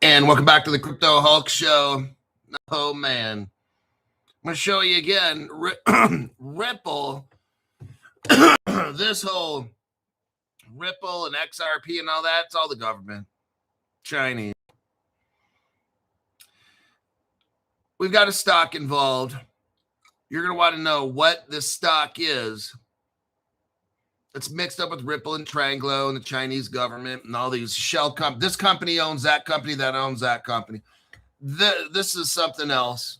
And welcome back to the Crypto Hulk Show. Oh, man. I'm going to show you again. Ripple. This whole Ripple and XRP and all that, it's all the government. Chinese. We've got a stock involved. You're going to want to know what this stock is. It's mixed up with Ripple and Tranglo and the Chinese government and all these shell companies. This company owns that company that owns that company. This is something else.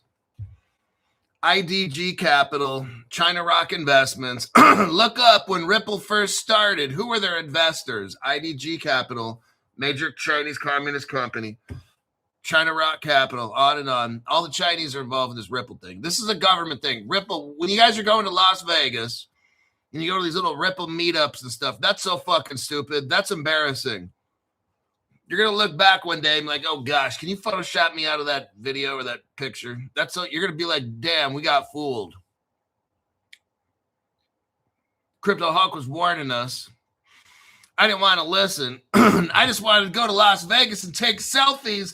IDG Capital, China Rock Investments. Look up when Ripple first started. Who were their investors? IDG Capital, major Chinese communist company. China Rock Capital, on and on. All the Chinese are involved in this Ripple thing. This is a government thing. Ripple, when you guys are going to Las Vegas and you go to these little Ripple meetups and stuff, that's so fucking stupid. That's embarrassing. You're going to look back one day and be like, oh, gosh, can you Photoshop me out of that video or that picture? That's so you're going to be like, damn, we got fooled. Crypto Hawk was warning us. I didn't want to listen. I just wanted to go to Las Vegas and take selfies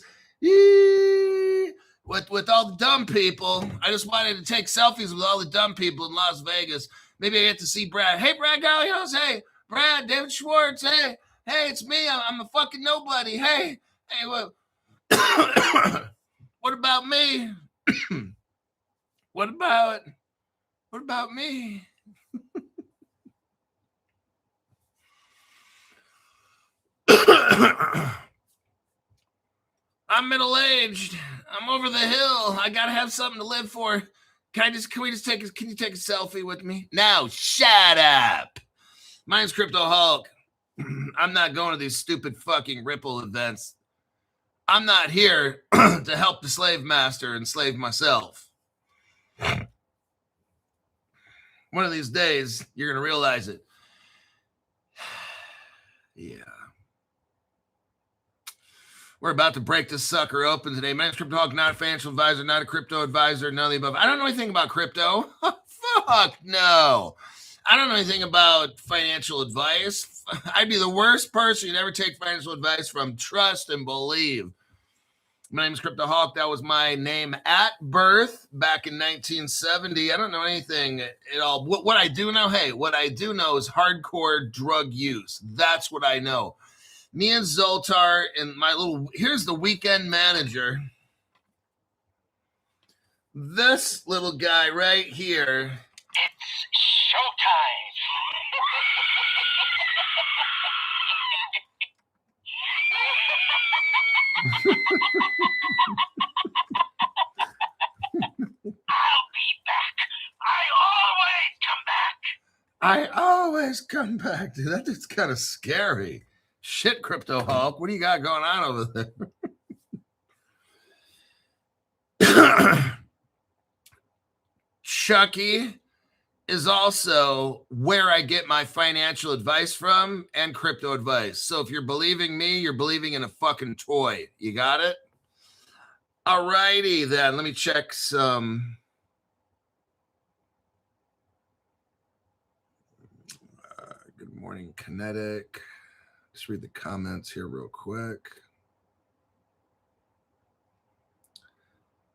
with all the dumb people. I just wanted to take selfies with all the dumb people in Las Vegas. Maybe I get to see Brad. Hey, Brad Gallios. Hey, Brad, David Schwartz. Hey, it's me. I'm a fucking nobody. Hey, what about me? What about me? I'm middle-aged. I'm over the hill. I gotta have something to live for. Can you take a selfie with me? Now, shut up. My name's Crypto Hulk. I'm not going to these stupid fucking Ripple events. I'm not here to help the slave master enslave myself. One of these days, you're going to realize it. Yeah. We're about to break this sucker open today. My name's Crypto Hulk, not a financial advisor, not a crypto advisor, none of the above. I don't know anything about crypto. Fuck no. I don't know anything about financial advice. I'd be the worst person you'd ever take financial advice from. Trust and believe. My name is Crypto Hawk. That was my name at birth back in 1970. I don't know anything at all. What I do know, what I do know is hardcore drug use. That's what I know. Me and Zoltar and here's the weekend manager. This little guy right here. It's showtime. I'll be back. I always come back. Dude, that dude's kind of scary. Shit, Crypto Hulk. What do you got going on over there? Chucky is also where I get my financial advice from and crypto advice. So if you're believing me, you're believing in a fucking toy. You got it? All righty then. Let me check some. Good morning, Kinetic. Just read the comments here real quick.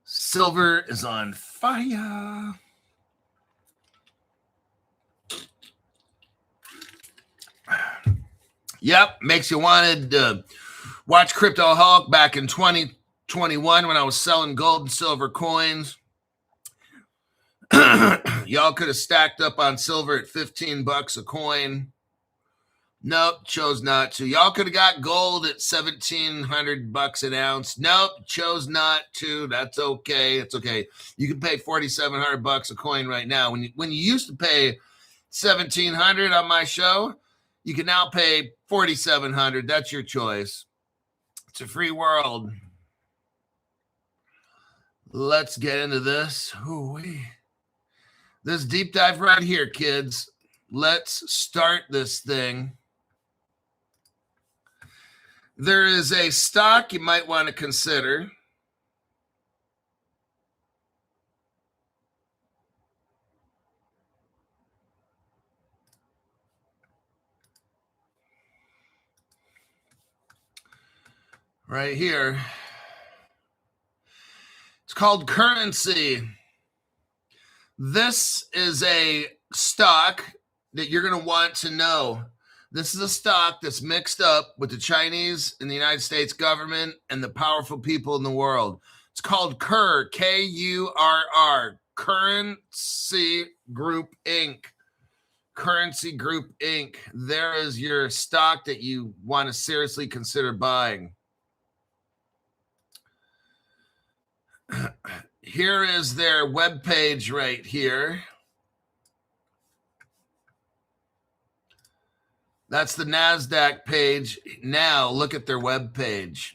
Silver is on fire. Yep, makes you wanted to watch Crypto Hulk back in 2021 when I was selling gold and silver coins. Y'all could have stacked up on silver at $15 a coin. Nope, chose not to. Y'all could have got gold at $1,700 an ounce. Nope, chose not to. That's okay. It's okay. You can pay $4,700 a coin right now. When you used to pay $1,700 on my show, you can now pay $4,700. That's your choice. It's a free world. Let's get into this. Ooh-wee. This deep dive right here, kids. Let's start this thing. There is a stock you might want to consider. Right here. It's called Currency. This is a stock that you're going to want to know. This is a stock that's mixed up with the Chinese and the United States government and the powerful people in the world. It's called KURR, K-U-R-R, Currency Group Inc. Currency Group Inc. There is your stock that you want to seriously consider buying. Here is their webpage right here. That's the Nasdaq page. Now look at their webpage.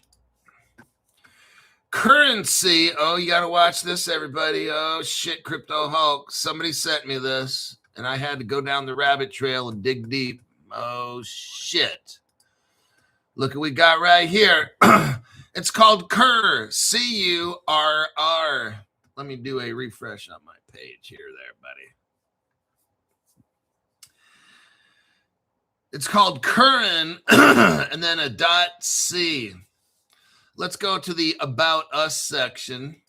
Currency. Oh, you got to watch this, everybody. Oh, shit, Crypto Hulk. Somebody sent me this, and I had to go down the rabbit trail and dig deep. Oh, shit. Look what we got right here. It's called KURR, C-U-R-R. Let me do a refresh on my page here there, buddy. It's called Current and then a .c. Let's go to the About Us section.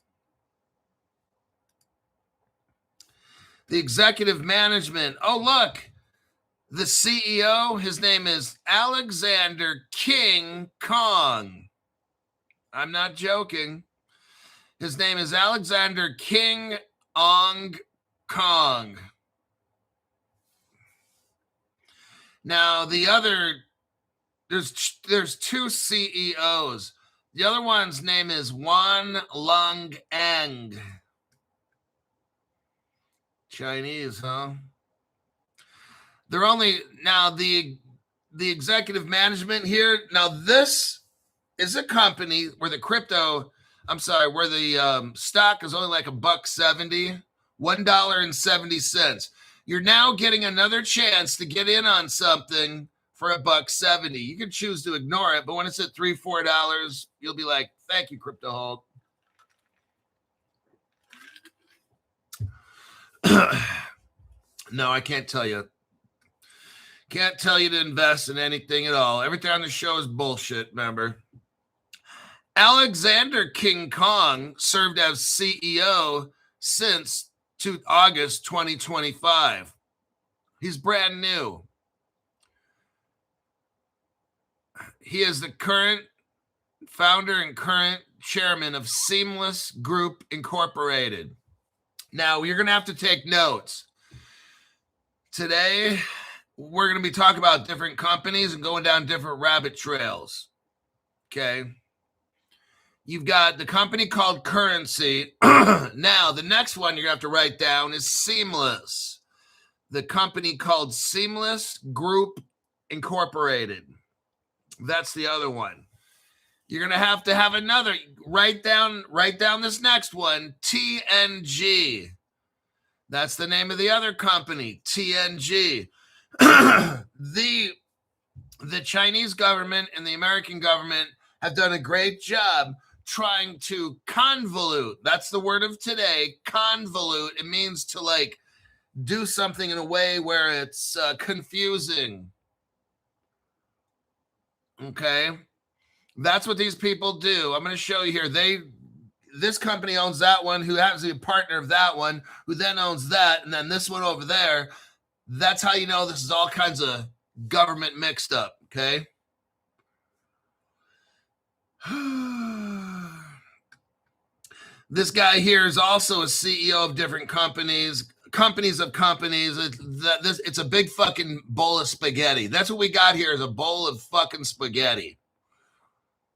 The executive management. Oh, look. The CEO, his name is Alexander King Kong. I'm not joking. His name is Alexander King Ong Kong. Now, the other, there's two CEOs. The other one's name is Wan Lung Eng. Chinese, huh? They're only, now the executive management here, now this is a company where the where the stock is only like $1.70, $1.70. You're now getting another chance to get in on something for $1.70. You can choose to ignore it, but when it's at $3, $4, you'll be like, thank you, Crypto Hulk. No, I can't tell you. Can't tell you to invest in anything at all. Everything on the show is bullshit, remember? Alexander King Kong served as CEO since August 2025. He's brand new. He is the current founder and current chairman of Seamless Group Incorporated. Now, you're going to have to take notes. Today, we're going to be talking about different companies and going down different rabbit trails. Okay. You've got the company called Currency. Now, the next one you're going to have to write down is Seamless. The company called Seamless Group Incorporated. That's the other one. You're going to have another. Write down this next one, TNG. That's the name of the other company, TNG. The Chinese government and the American government have done a great job trying to convolute. That's the word of today, convolute. It means to like do something in a way where it's confusing. Okay. That's what these people do. I'm going to show you here. This company owns that one, who happens to be a partner of that one, who then owns that, and then this one over there. That's how you know this is all kinds of government mixed up, okay? This guy here is also a CEO of different companies of companies. It's a big fucking bowl of spaghetti. That's what we got here, is a bowl of fucking spaghetti.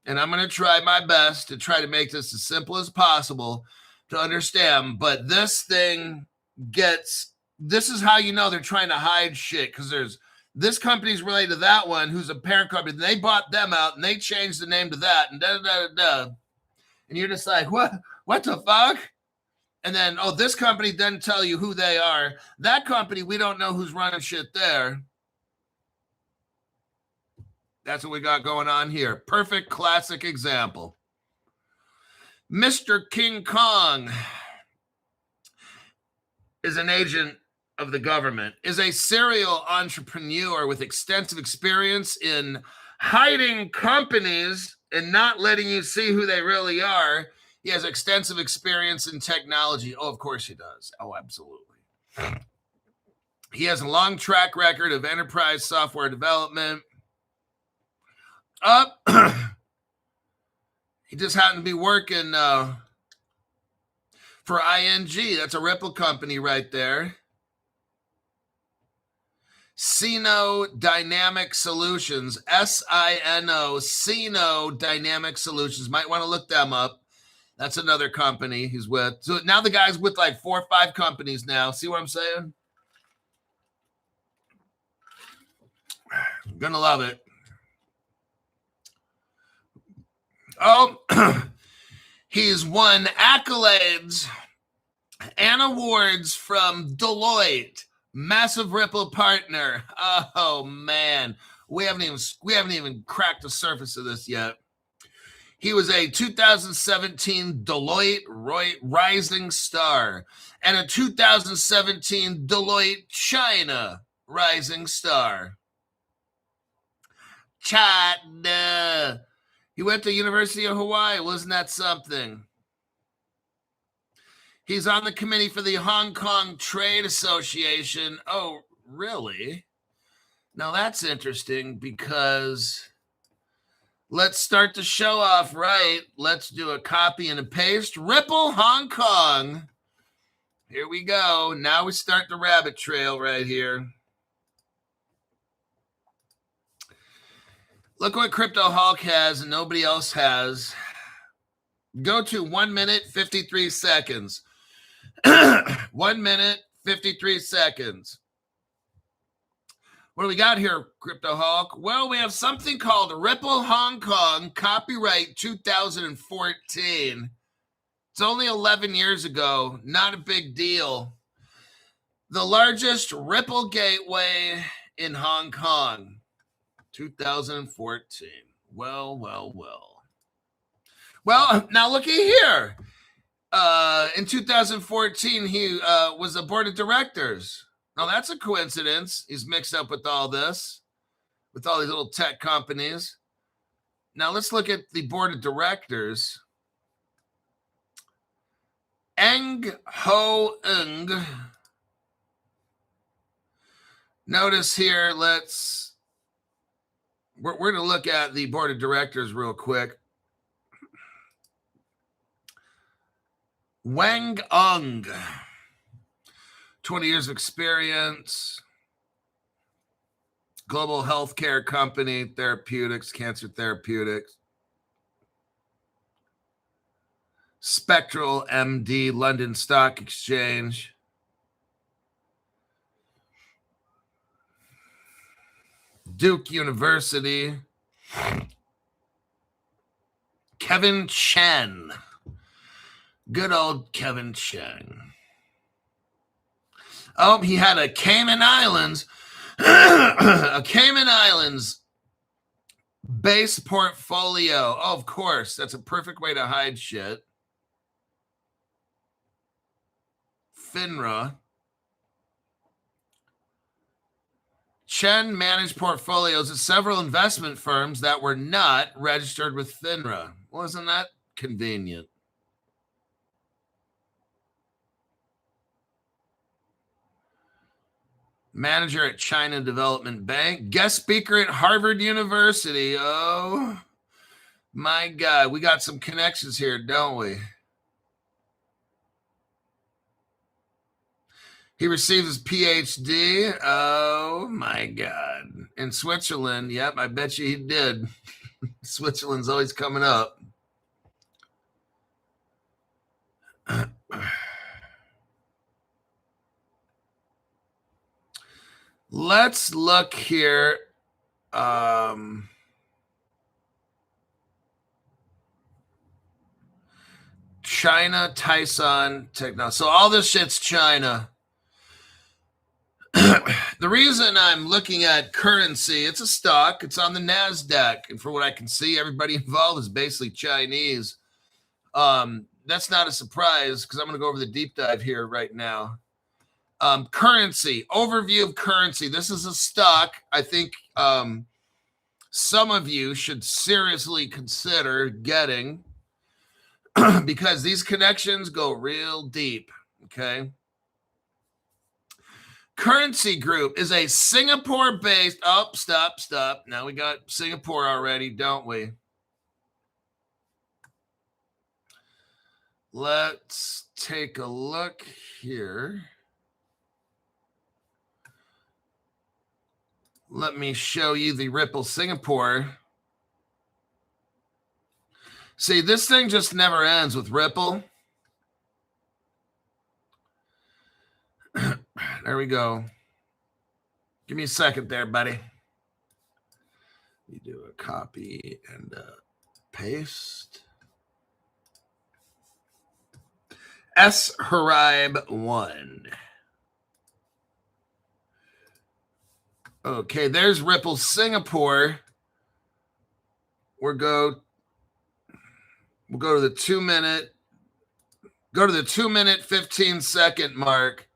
And I'm going to try my best to try to make this as simple as possible to understand. But this thing this is how you know they're trying to hide shit, because this company's related to that one, who's a parent company. They bought them out and they changed the name to that and da-da-da-da-da. And you're just like, what the fuck? And then, this company doesn't tell you who they are. That company, we don't know who's running shit there. That's what we got going on here. Perfect classic example. Mr. King Kong is an agent of the government, is a serial entrepreneur with extensive experience in hiding companies and not letting you see who they really are. He has extensive experience in technology. Oh, of course he does. Oh, absolutely. He has a long track record of enterprise software development. He just happened to be working for ING. That's a Ripple company right there. Sino Dynamic Solutions, SINO, Sino Dynamic Solutions. Might want to look them up. That's another company he's with. So now the guy's with like 4 or 5 companies now. See what I'm saying? Gonna love it. Oh, he's won accolades and awards from Deloitte, massive Ripple partner. Oh man, we haven't even cracked the surface of this yet. He was a 2017 Deloitte Rising Star and a 2017 Deloitte China Rising Star. China. He went to University of Hawaii. Wasn't that something? He's on the committee for the Hong Kong Trade Association. Oh, really? Now that's interesting because let's start the show off right. Let's do a copy and a paste. Ripple Hong Kong. Here we go. Now we start the rabbit trail right here. Look what Crypto Hulk has and nobody else has. Go to 1 minute, 53 seconds. 1 minute, 53 seconds. What do we got here, Crypto Hulk? Well, we have something called Ripple Hong Kong, copyright 2014. It's only 11 years ago. Not a big deal. The largest Ripple gateway in Hong Kong. 2014. Well. Well, now looky here. In 2014, he was a board of directors. Now that's a coincidence. He's mixed up with all this, with all these little tech companies. Now let's look at the board of directors. Eng Ho Eng. Notice here, we're going to look at the board of directors real quick. Wang Ung, 20 years of experience, global healthcare company, therapeutics, cancer therapeutics. Spectral MD, London Stock Exchange. Duke University. Kevin Chen. Good old Kevin Chen. Oh, he had a Cayman Islands, base portfolio. Oh, of course, that's a perfect way to hide shit. FINRA. Chen managed portfolios at several investment firms that were not registered with FINRA. Wasn't that convenient? Manager at China Development Bank. Guest speaker at Harvard University. Oh, my God. We got some connections here, don't we? He received his PhD. Oh, my God. In Switzerland. Yep, I bet you he did. Switzerland's always coming up. Let's look here. China, Tyson, Technology. So all this shit's China. The reason I'm looking at currency, it's a stock. It's on the Nasdaq. And for what I can see, everybody involved is basically Chinese. That's not a surprise because I'm going to go over the deep dive here right now. Currency, overview of currency. This is a stock I think some of you should seriously consider getting. because these connections go real deep, okay? Currency Group is a Singapore-based... Oh, stop. Now we got Singapore already, don't we? Let's take a look here. Let me show you the Ripple Singapore. See, this thing just never ends with Ripple. There we go. Give me a second there, buddy. We do a copy and paste. S-Harib 1. Okay, there's Ripple Singapore. We'll go to the 2 minute. Go to the 2 minute, 15 second mark.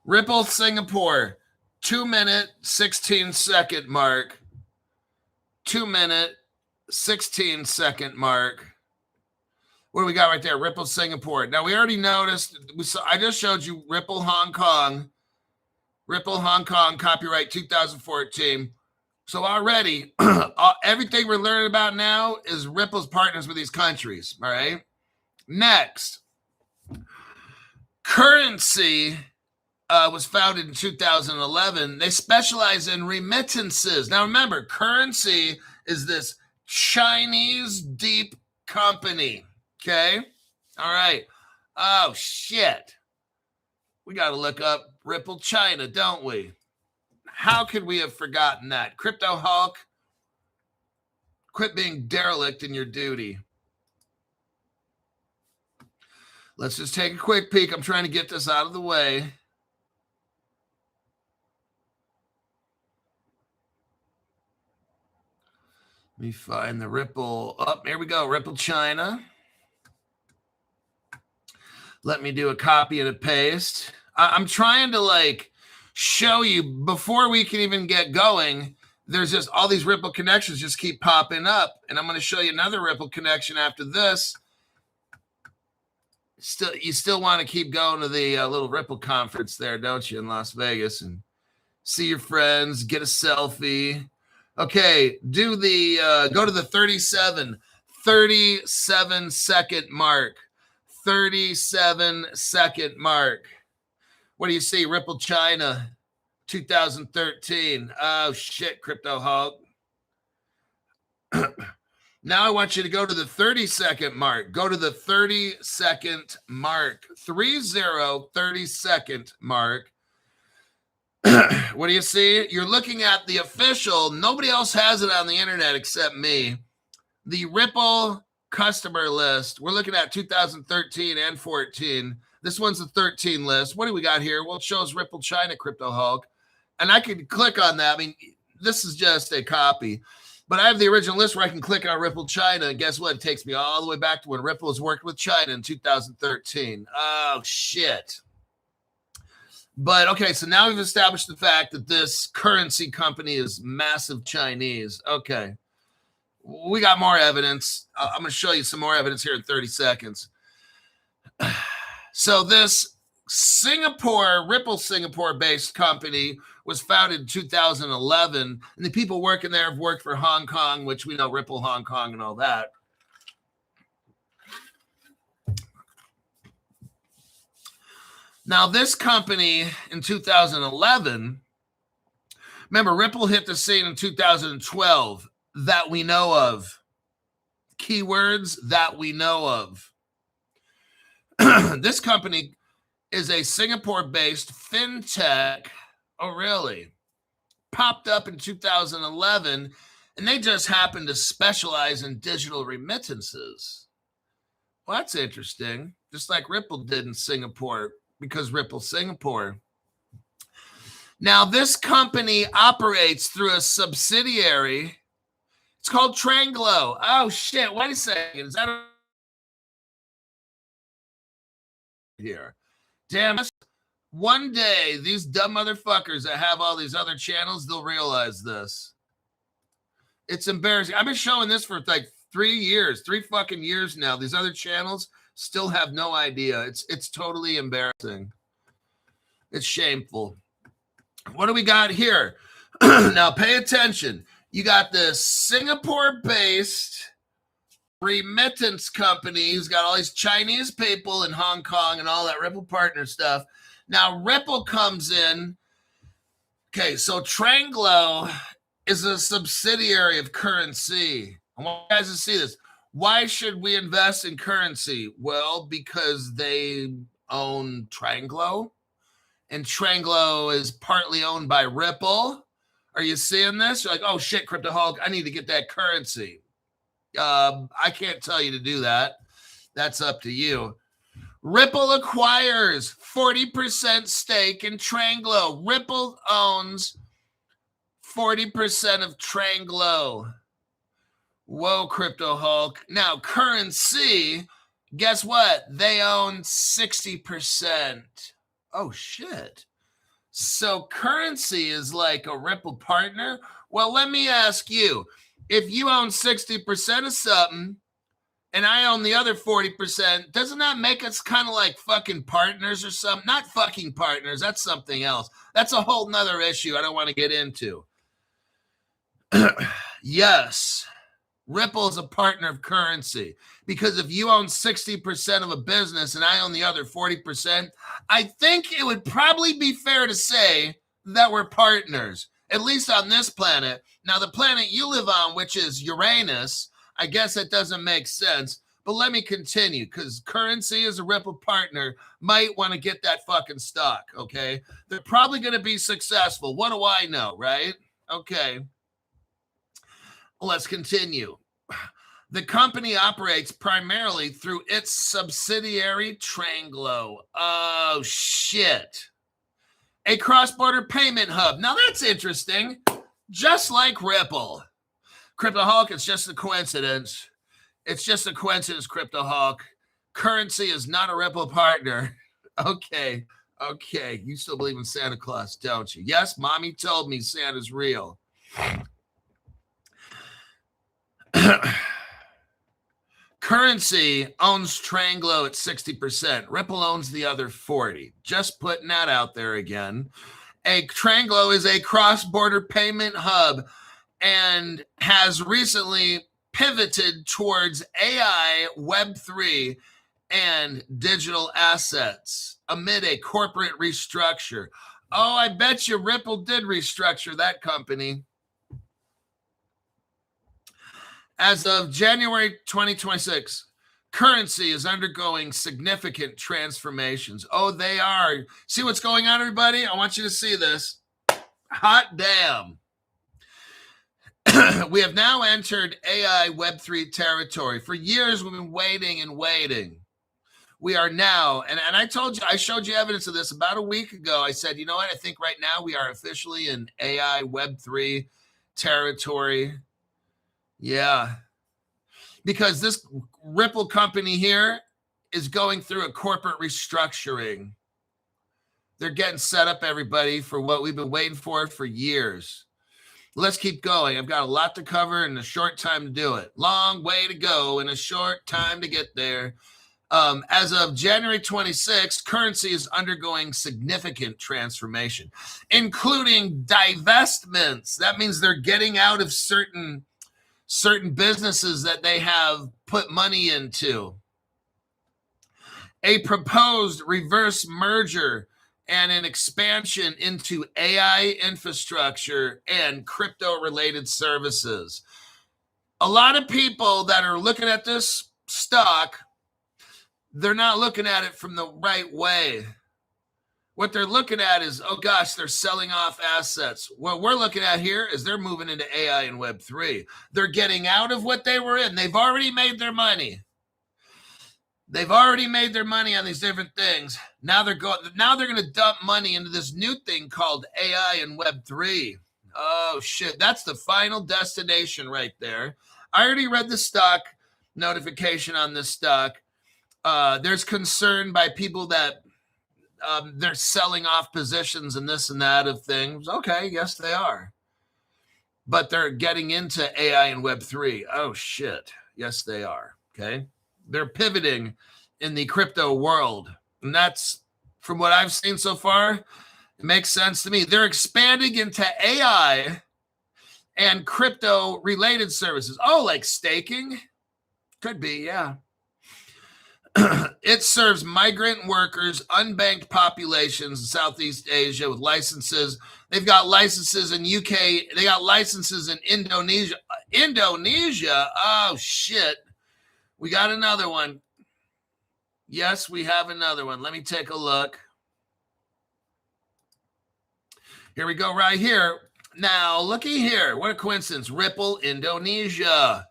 Ripple Singapore, 2 minute, 16 second mark. 2 minute, 16 second mark. What do we got right there? Ripple Singapore. Now we already noticed. I just showed you Ripple Hong Kong. Ripple Hong Kong, copyright 2014. So already, everything we're learning about now is Ripple's partners with these countries. All right. Next, Currency was founded in 2011. They specialize in remittances. Now remember, Currency is this Chinese deep company. Okay. All right. Oh, shit. We got to look up Ripple China, don't we? How could we have forgotten that? Crypto Hulk, quit being derelict in your duty. Let's just take a quick peek. I'm trying to get this out of the way. Let me find the Ripple. Oh, here we go. Ripple China. Let me do a copy and a paste. I'm trying to show you before we can even get going. There's just all these Ripple connections just keep popping up. And I'm going to show you another Ripple connection after this. You still want to keep going to the little Ripple conference there, don't you, in Las Vegas, and see your friends, get a selfie. Okay, do the go to the 37 second mark. 37 second mark. What do you see? Ripple China 2013. Oh shit, Crypto Hulk. Now I want you to go to the 30-second mark. Go to the 30-second mark. 30-second mark. What do you see? You're looking at the official. Nobody else has it on the internet except me. The Ripple customer list. We're looking at 2013 and 14. This one's the 13 list. What do we got here? Well, it shows Ripple China, Crypto Hulk. And I can click on that. I mean, this is just a copy. But I have the original list where I can click on Ripple China. And guess what? It takes me all the way back to when Ripple was working with China in 2013. Oh, shit. But, okay, so now we've established the fact that this currency company is massive Chinese. Okay. We got more evidence. I'm going to show you some more evidence here in 30 seconds. So this Ripple Singapore-based company was founded in 2011, and the people working there have worked for Hong Kong, which we know Ripple Hong Kong and all that. Now, this company in 2011, remember, Ripple hit the scene in 2012 that we know of. Keywords that we know of. This company is a Singapore-based fintech. Oh, really? Popped up in 2011, and they just happened to specialize in digital remittances. Well, that's interesting. Just like Ripple did in Singapore, because Ripple Singapore. Now, this company operates through a subsidiary. It's called Tranglo. Oh, shit. Wait a second. Is that here? Damn. One day, these dumb motherfuckers that have all these other channels, they'll realize this. It's embarrassing. I've been showing this for like 3 years, 3 fucking years now. These other channels still have no idea. It's totally embarrassing. It's shameful. What do we got here? Now pay attention. You got this Singapore-based remittance company who's got all these Chinese people in Hong Kong and all that Ripple partner stuff. Now Ripple comes in. Okay, so Tranglo is a subsidiary of Currency. I want you guys to see this. Why should we invest in Currency? Well, because they own Tranglo, and Tranglo is partly owned by Ripple. Are you seeing this? You're like, oh shit, Cryptoholic, I need to get that Currency. I can't tell you to do that. That's up to you. Ripple acquires 40% stake in Tranglo. Ripple owns 40% of Tranglo. Whoa, Cryptohulk. Now, Currency, guess what? They own 60%. Oh, shit. So Currency is like a Ripple partner? Well, let me ask you. If you own 60% of something and I own the other 40%, doesn't that make us kind of like fucking partners or something? Not fucking partners. That's something else. That's a whole nother issue I don't want to get into. Yes, Ripple is a partner of Currency because if you own 60% of a business and I own the other 40%, I think it would probably be fair to say that we're partners, at least on this planet. Now, the planet you live on, which is Uranus, I guess it doesn't make sense. But let me continue because Currency as a Ripple partner might want to get that fucking stock, okay? They're probably going to be successful. What do I know, right? Okay. Let's continue. The company operates primarily through its subsidiary Tranglo. Oh, shit. A cross-border payment hub. Now, that's interesting. Just like Ripple. Cryptohawk, it's just a coincidence. It's just a coincidence, Cryptohawk. Currency is not a Ripple partner. Okay. You still believe in Santa Claus, don't you? Yes, Mommy told me Santa's real. Currency owns Tranglo at 60%. Ripple owns the other 40%. Just putting that out there again. Tranglo is a cross-border payment hub and has recently pivoted towards AI, Web3, and digital assets amid a corporate restructure. Oh, I bet you Ripple did restructure that company. As of January 2026, Currency is undergoing significant transformations. Oh, they are. See what's going on, everybody? I want you to see this. Hot damn. We have now entered AI Web3 territory. For years, we've been waiting and waiting. We are now, and I told you, I showed you evidence of this about a week ago. I said, you know what? I think right now we are officially in AI Web3 territory. Yeah. Because this Ripple company here is going through a corporate restructuring. They're getting set up, everybody, for what we've been waiting for years. Let's keep going. I've got a lot to cover in a short time to do it. Long way to go in a short time to get there. As of January 26, Currency is undergoing significant transformation, including divestments. That means they're getting out of certain businesses that they have put money into. A proposed reverse merger and an expansion into AI infrastructure and crypto-related services. A lot of people that are looking at this stock, they're not looking at it from the right way. What they're looking at is, oh gosh, they're selling off assets. What we're looking at here is they're moving into AI and Web3. They're getting out of what they were in. They've already made their money. They've already made their money on these different things. Now they're going to dump money into this new thing called AI and Web3. Oh shit, that's the final destination right there. I already read the stock notification on this stock. There's concern by people that they're selling off positions and this and that of things. Okay, yes, they are. But they're getting into AI and Web3. Oh, shit. Yes, they are. Okay. They're pivoting in the crypto world. And that's, from what I've seen so far, it makes sense to me. They're expanding into AI and crypto related services. Oh, like staking? Could be, yeah. It serves migrant workers, unbanked populations in Southeast Asia with licenses. They've got licenses in UK. They got licenses in Indonesia. Indonesia? Oh, shit. We got another one. Yes, we have another one. Let me take a look. Here we go right here. Now, looky here. What a coincidence. Ripple, Indonesia.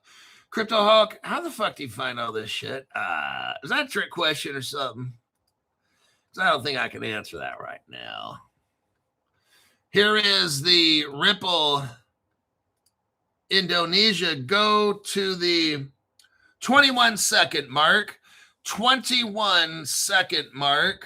Crypto Hawk, how the fuck do you find all this shit? Is that a trick question or something? Because I don't think I can answer that right now. Here is the Ripple Indonesia. Go to the 21-second mark. 21-second mark.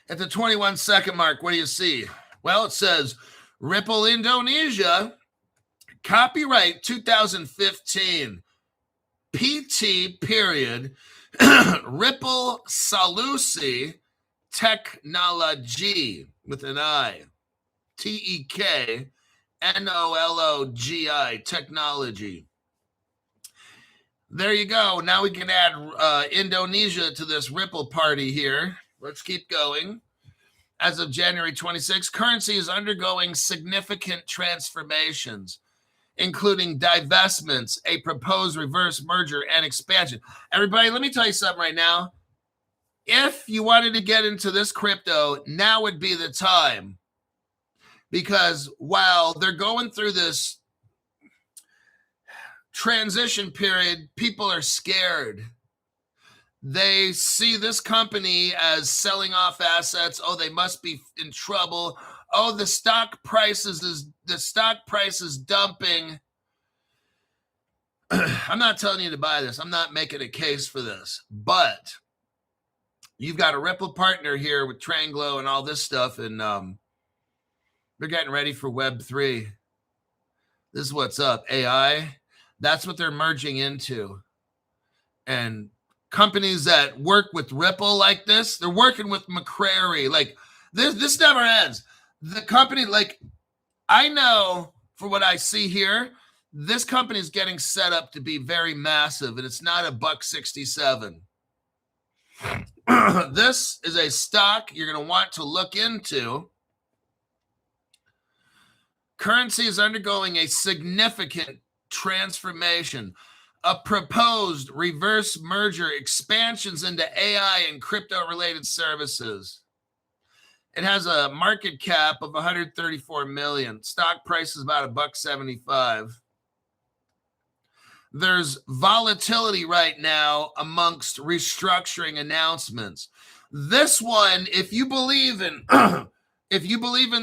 At the 21-second mark, what do you see? Well, it says Ripple Indonesia, copyright 2015, PT period, Ripple Solusi Technology with an I, TEKNOLOGI, technology. There you go. Now we can add Indonesia to this Ripple party here. Let's keep going. As of January 26, currency is undergoing significant transformations, including divestments, a proposed reverse merger, and expansion. Everybody, let me tell you something right now. If you wanted to get into this crypto, now would be the time. Because while they're going through this transition period, people are scared. They see this company as selling off assets. Oh, they must be in trouble. Oh, the stock price is dumping. I'm not telling you to buy this. I'm not making a case for this. But you've got a Ripple partner here with Tranglo and all this stuff, and they're getting ready for Web3. This is what's up. AI. That's what they're merging into. And companies that work with Ripple like this, they're working with McCrary. Like this never ends. The company, like, I know for what I see here, this company is getting set up to be very massive, and it's not $1.67. This is a stock you're going to want to look into. Currency is undergoing a significant transformation. A proposed reverse merger, expansions into AI and crypto-related services. It has a market cap of 134 million. Stock price is about $1.75. There's volatility right now amongst restructuring announcements. This one, if you believe in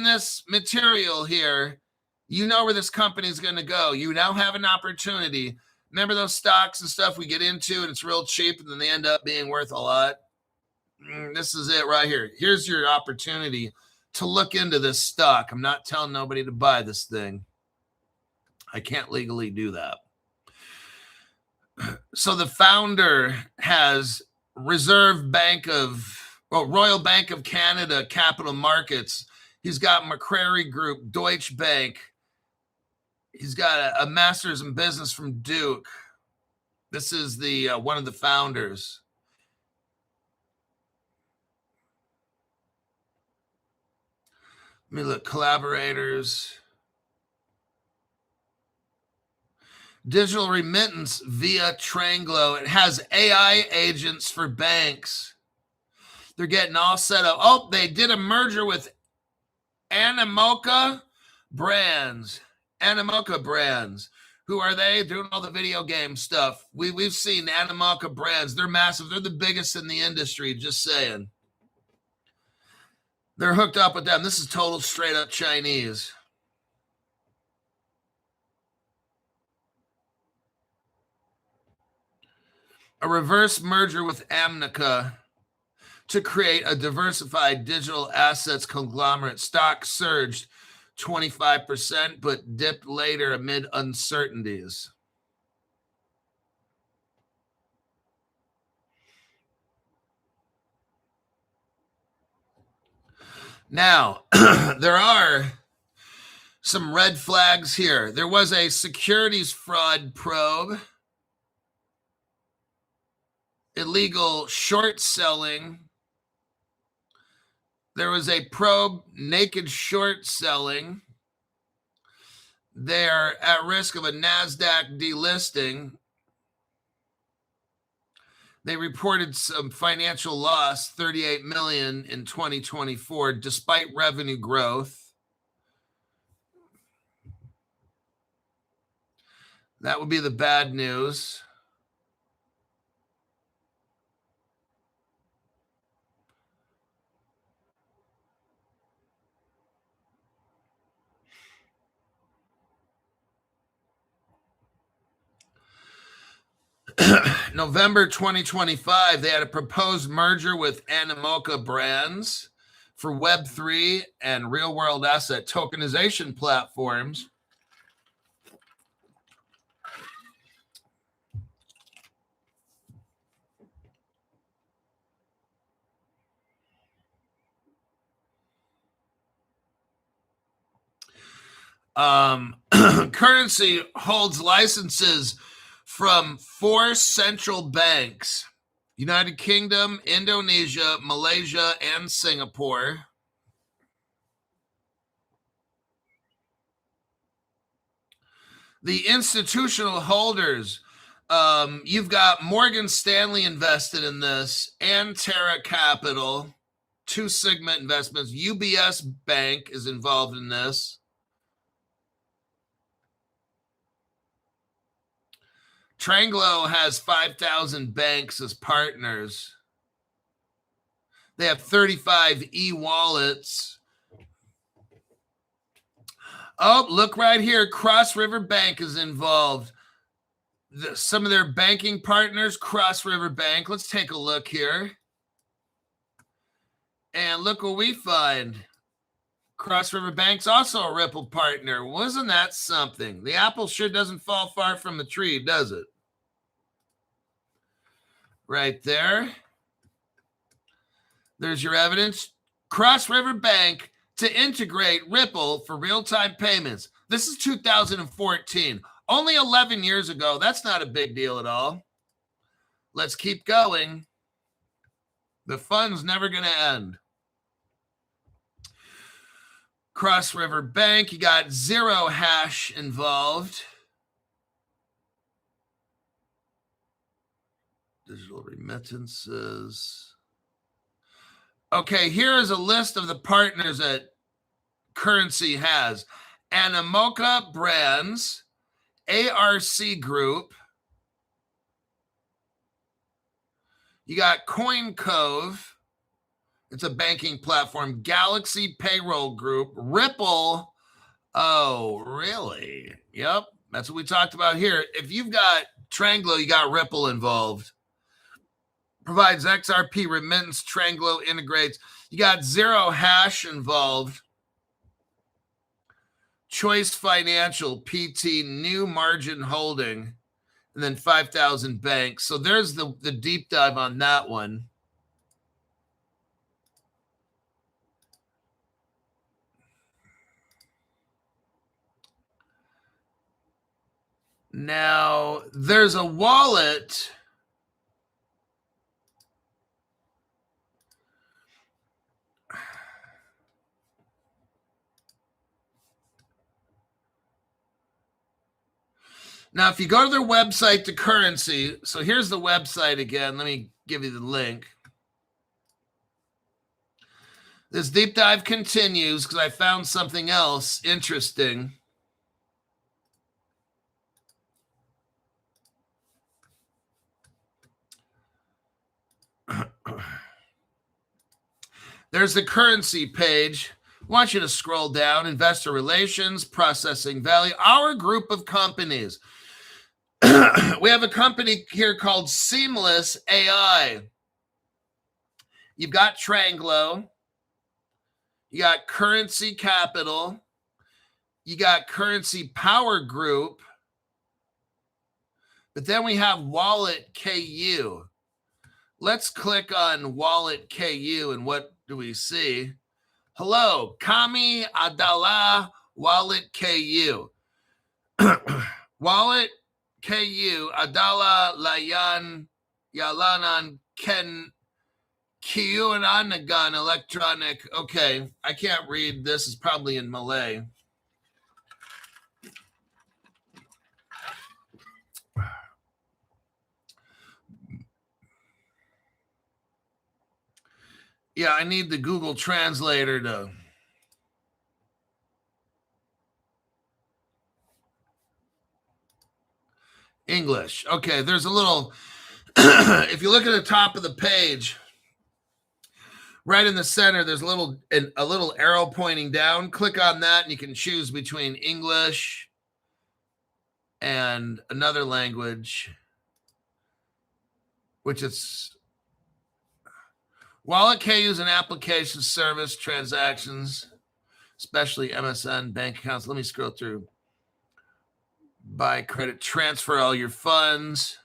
this material here, you know where this company is going to go. You now have an opportunity. Remember those stocks and stuff we get into and it's real cheap and then they end up being worth a lot? This is it right here. Here's your opportunity to look into this stock. I'm not telling nobody to buy this thing. I can't legally do that. So the founder has Royal Bank of Canada Capital Markets. He's got McCrary Group, Deutsche Bank. He's got a master's in business from Duke. This is the one of the founders. Let me look. Collaborators. Digital remittance via Tranglo. It has AI agents for banks. They're getting all set up. Oh, they did a merger with Animoca Brands. Animoca Brands. Who are they? Doing all the video game stuff. We've seen Animoca Brands. They're massive. They're the biggest in the industry, just saying. They're hooked up with them. This is total straight up Chinese. A reverse merger with Amnica to create a diversified digital assets conglomerate. Stock surged 25%, but dipped later amid uncertainties. Now, there are some red flags here. There was a securities fraud probe, illegal short selling. There was a probe, naked short selling. They're at risk of a Nasdaq delisting. They reported some financial loss, $38 million in 2024, despite revenue growth. That would be the bad news. November 2025, they had a proposed merger with Animoca Brands for Web3 and real-world asset tokenization platforms. Currency holds licenses from 4 central banks: United Kingdom, Indonesia, Malaysia, and Singapore. The institutional holders, you've got Morgan Stanley invested in this, and Terra Capital, 2 Sigma Investments. UBS Bank is involved in this. Tranglo has 5,000 banks as partners. They have 35 e-wallets. Oh, look right here. Cross River Bank is involved. Some of their banking partners, Cross River Bank. Let's take a look here. And look what we find. Cross River Bank's also a Ripple partner. Wasn't that something? The apple sure doesn't fall far from the tree, does it? Right there. There's your evidence. Cross River Bank to integrate Ripple for real-time payments. This is 2014. Only 11 years ago. That's not a big deal at all. Let's keep going. The fun's never going to end. Cross River Bank, you got Zero Hash involved. Digital remittances. Okay, here is a list of the partners that Currency has. Animoca Brands, ARC Group. You got CoinCove. It's a banking platform. Galaxy Payroll Group. Ripple. Oh, really? Yep. That's what we talked about here. If you've got Tranglo, you got Ripple involved. Provides XRP remittance. Tranglo integrates. You got Zero Hash involved. Choice Financial, PT, New Margin Holding, and then 5,000 banks. So there's the deep dive on that one. Now, there's a wallet. Now, if you go to their website, to Currency, so here's the website again. Let me give you the link. This deep dive continues because I found something else interesting. There's the Currency page. I want you to scroll down. Investor relations, processing value, our group of companies. We have a company here called Seamless AI. You've got Tranglo. You got Currency Capital. You got Currency Power Group. But then we have Wallet KU. Let's click on Wallet KU, and what do we see? Hello, Kami Adala Wallet KU. Wallet KU Adala Layan Yalanan Ken Kiuananagan Electronic. Okay, I can't read. This is probably in Malay. Yeah, I need the Google translator to. English. Okay, there's a little, if you look at the top of the page, right in the center, there's a little arrow pointing down. Click on that and you can choose between English and another language, which is Wallet KU is an application service transactions, especially MSN bank accounts. Let me scroll through. Buy credit, transfer all your funds.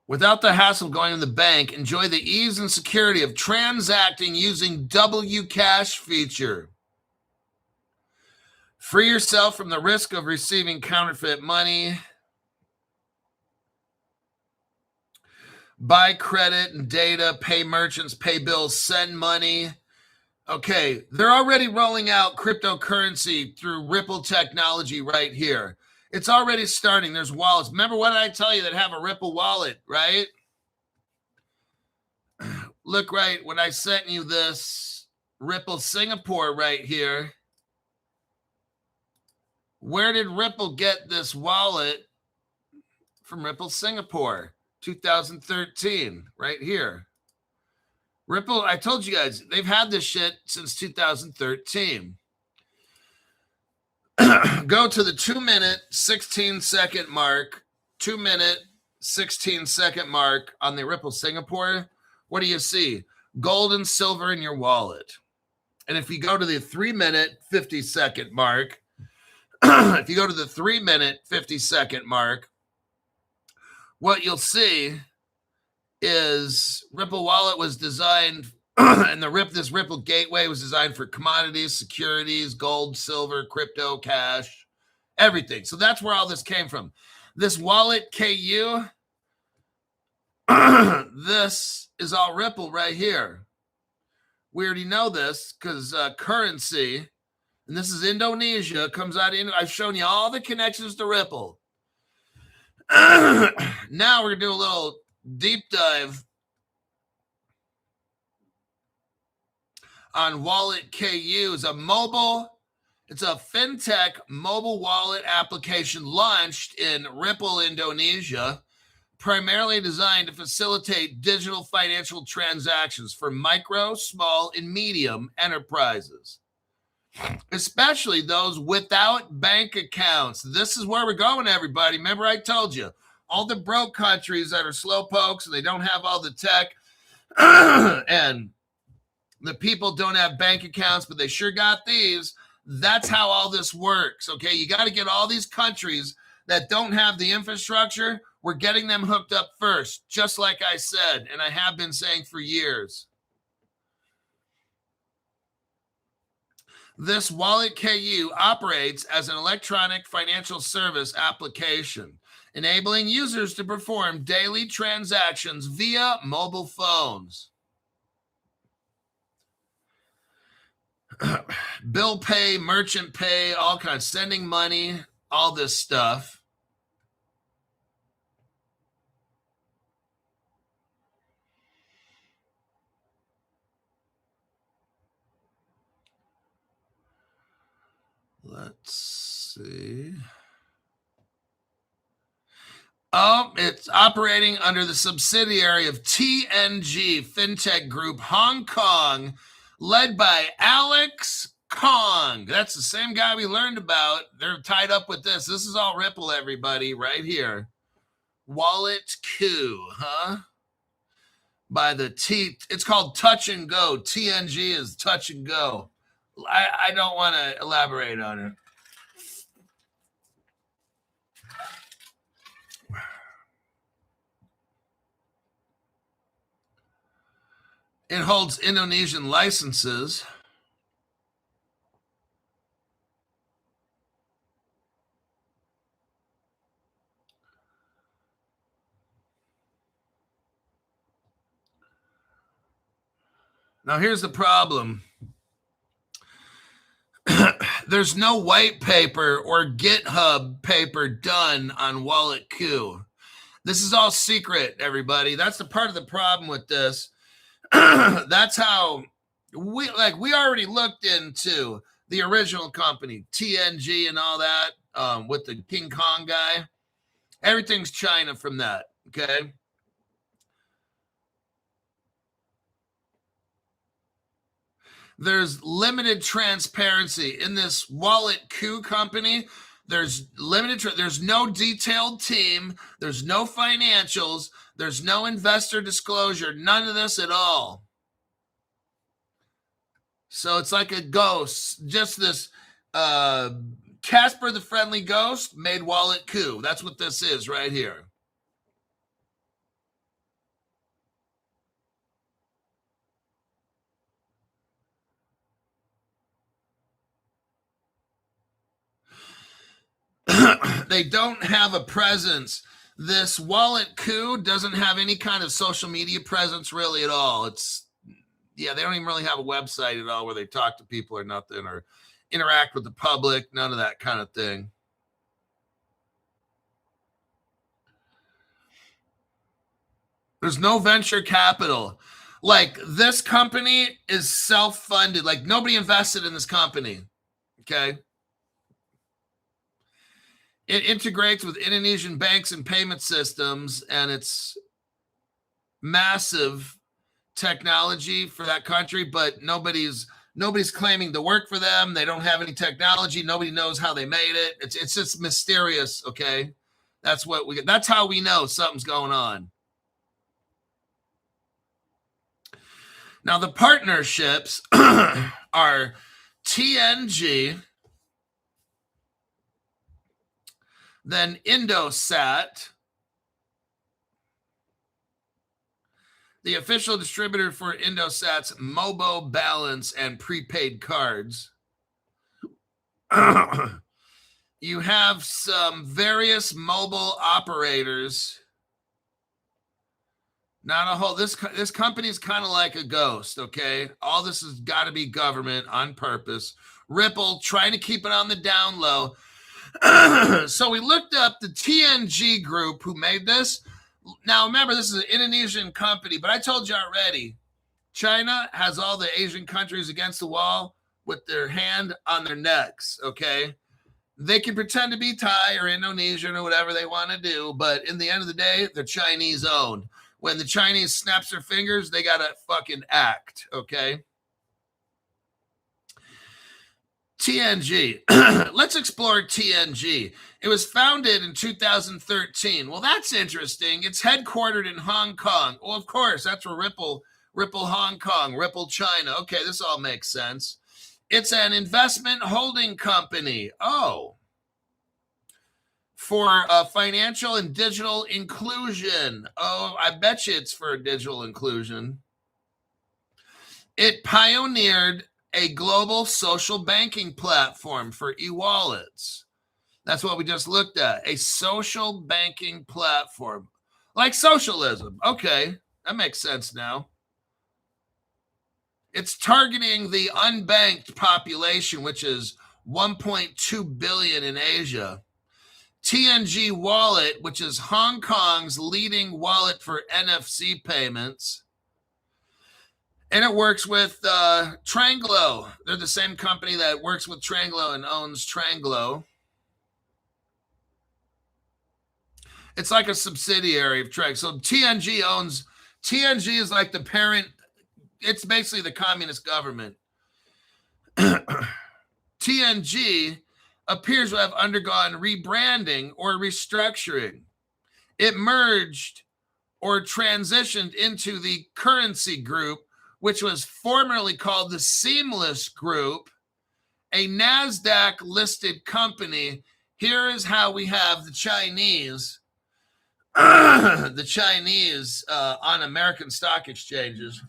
Without the hassle of going to the bank, enjoy the ease and security of transacting using WCash feature. Free yourself from the risk of receiving counterfeit money. Buy credit and data, pay merchants, pay bills, send money. Okay, they're already rolling out cryptocurrency through Ripple technology right here. It's already starting. There's wallets. Remember what did I tell you that have a Ripple wallet, right? Look right when I sent you this Ripple Singapore right here. Where did Ripple get this wallet? From Ripple Singapore, 2013, right here. Ripple, I told you guys, they've had this shit since 2013. Go to the 2-minute, 16-second mark, 2-minute, 16-second mark on the Ripple Singapore. What do you see? Gold and silver in your wallet. And if you go to the 3-minute, 50-second mark, if you go to the 3-minute, 50-second mark, what you'll see is Ripple Wallet was designed, and this Ripple Gateway was designed for commodities, securities, gold, silver, crypto, cash, everything. So that's where all this came from. This Wallet KU, this is all Ripple right here. We already know this because currency, and this is Indonesia, comes out in. I've shown you all the connections to Ripple. Now we're going to do a little deep dive on Wallet KU. It's a fintech mobile wallet application launched in Ripple, Indonesia, primarily designed to facilitate digital financial transactions for micro, small, and medium enterprises, especially those without bank accounts. This is where we're going, everybody. Remember I told you, all the broke countries that are slow pokes and they don't have all the tech and the people don't have bank accounts, but they sure got these. That's how all this works, okay? You got to get all these countries that don't have the infrastructure. We're getting them hooked up first, just like I said, and I have been saying for years. This Wallet KU operates as an electronic financial service application, enabling users to perform daily transactions via mobile phones. Bill pay, merchant pay, all kinds, sending money, all this stuff. Let's see. Oh, it's operating under the subsidiary of TNG Fintech Group Hong Kong, led by Alex Kong. That's the same guy we learned about. They're tied up with this. This is all Ripple, everybody, right here. Wallet Q, huh? by the T. It's called Touch and Go. TNG is Touch and Go. I don't want to elaborate on it. It holds Indonesian licenses. Now, here's the problem. There's no white paper or GitHub paper done on Wallet Q. This is all secret, everybody. That's the part of the problem with this. That's how we already looked into the original company, TNG and all that, with the King Kong guy. Everything's China from that, okay? There's limited transparency in this Wallet Q company. There's there's no detailed team. There's no financials. There's no investor disclosure. None of this at all. So it's like a ghost. Just this Casper the Friendly Ghost made Wallet Q. That's what this is right here. They don't have a presence. This Wallet Q doesn't have any kind of social media presence really at all. They don't even really have a website at all where they talk to people or nothing or interact with the public, none of that kind of thing. There's no venture capital. Like, this company is self-funded. Like, nobody invested in this company, okay? It integrates with Indonesian banks and payment systems, and it's massive technology for that country, but nobody's claiming to work for them. They don't have any technology. Nobody knows how they made it. It's just mysterious, okay? That's how we know something's going on. Now, the partnerships are TNG, then Indosat, the official distributor for Indosat's Mobo Balance and prepaid cards. You have some various mobile operators. Not a whole. This company is kind of like a ghost, okay? All this has got to be government on purpose. Ripple trying to keep it on the down low. So we looked up the TNG group who made this. Now, remember, this is an Indonesian company, but I told you already, China has all the Asian countries against the wall with their hand on their necks, okay? They can pretend to be Thai or Indonesian or whatever they want to do, but in the end of the day, they're Chinese-owned. When the Chinese snaps their fingers, they got to fucking act, okay? TNG. Let's explore TNG. It was founded in 2013. Well, that's interesting. It's headquartered in Hong Kong. Well, of course, that's where Ripple Hong Kong, Ripple China. Okay, this all makes sense. It's an investment holding company. Oh. For financial and digital inclusion. Oh, I bet you it's for digital inclusion. It pioneered a global social banking platform for e-wallets. That's what we just looked at. A social banking platform. Like socialism. Okay, that makes sense now. It's targeting the unbanked population, which is 1.2 billion in Asia. TNG Wallet, which is Hong Kong's leading wallet for NFC payments. And it works with Tranglo. They're the same company that works with Tranglo and owns Tranglo. It's like a subsidiary of Tranglo. So TNG is like the parent. It's basically the communist government. TNG appears to have undergone rebranding or restructuring. It merged or transitioned into the currency group, which was formerly called the Seamless Group, a Nasdaq listed company. Here is how we have the Chinese, on American stock exchanges.